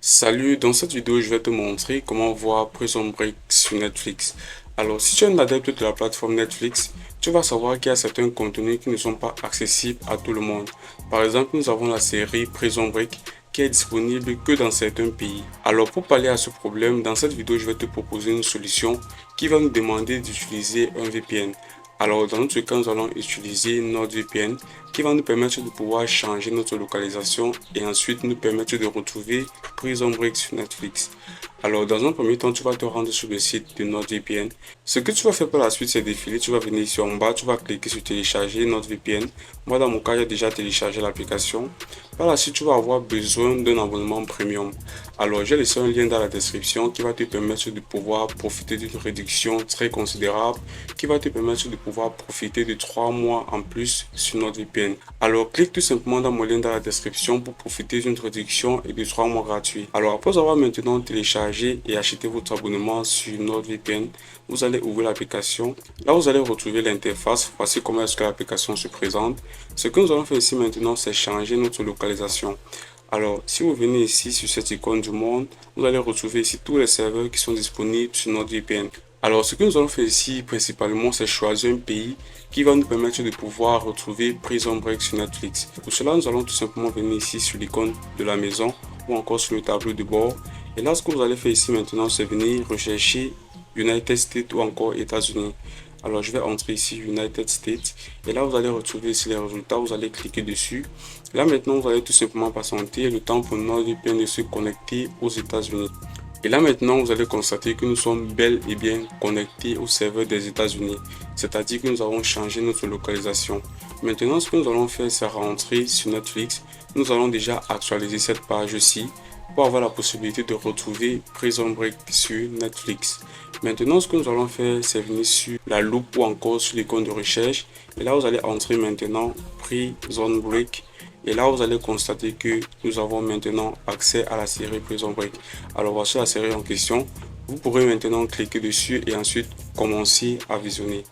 Salut, dans cette vidéo, je vais te montrer comment voir Prison Break sur Netflix. Alors, si tu es un adepte de la plateforme Netflix, tu vas savoir qu'il y a certains contenus qui ne sont pas accessibles à tout le monde. Par exemple, nous avons la série Prison Break qui est disponible que dans certains pays. Alors, pour pallier à ce problème, dans cette vidéo, je vais te proposer une solution qui va nous demander d'utiliser un VPN. Alors, dans notre cas, nous allons utiliser NordVPN qui va nous permettre de pouvoir changer notre localisation et ensuite nous permettre de retrouver Prison Break sur Netflix. Alors, dans un premier temps, tu vas te rendre sur le site de NordVPN. Ce que tu vas faire par la suite, c'est défiler. Tu vas venir ici en bas, tu vas cliquer sur télécharger NordVPN. Moi, dans mon cas, j'ai déjà téléchargé l'application. Par la suite, tu vas avoir besoin d'un abonnement premium. Alors, j'ai laissé un lien dans la description qui va te permettre de pouvoir profiter d'une réduction très considérable, qui va te permettre de pouvoir profiter de 3 mois en plus sur NordVPN. Alors, clique tout simplement dans mon lien dans la description pour profiter d'une réduction et de 3 mois gratuits. Alors, après avoir maintenant téléchargé et acheté votre abonnement sur NordVPN, vous allez ouvrir l'application. Là, vous allez retrouver l'interface. Voici comment est-ce que l'application se présente. Ce que nous allons faire ici maintenant, c'est changer notre localisation. Alors, si vous venez ici sur cette icône du monde, vous allez retrouver ici tous les serveurs qui sont disponibles sur NordVPN. Alors, ce que nous allons faire ici, principalement, c'est choisir un pays qui va nous permettre de pouvoir retrouver Prison Break sur Netflix. Pour cela, nous allons tout simplement venir ici sur l'icône de la maison ou encore sur le tableau de bord. Et là, ce que vous allez faire ici maintenant, c'est venir rechercher United States ou encore États-Unis. Alors, je vais entrer ici United States. Et là, vous allez retrouver ici les résultats. Vous allez cliquer dessus. Et là, maintenant, vous allez tout simplement patienter le temps pour NordVPN de se connecter aux États-Unis. Et là maintenant, vous allez constater que nous sommes bel et bien connectés au serveur des États-Unis. C'est-à-dire que nous avons changé notre localisation. Maintenant, ce que nous allons faire, c'est rentrer sur Netflix. Nous allons déjà actualiser cette page-ci pour avoir la possibilité de retrouver Prison Break sur Netflix. Maintenant, ce que nous allons faire, c'est venir sur la loupe ou encore sur l'icône de recherche. Et là, vous allez entrer maintenant Prison Break. Et là, vous allez constater que nous avons maintenant accès à la série Prison Break. Alors, voici la série en question. Vous pourrez maintenant cliquer dessus et ensuite commencer à visionner.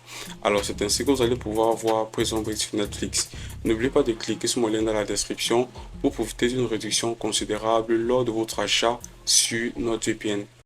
Alors, c'est ainsi que vous allez pouvoir voir Prison Break sur Netflix. N'oubliez pas de cliquer sur mon lien dans la description pour profiter d'une réduction considérable lors de votre achat sur NordVPN.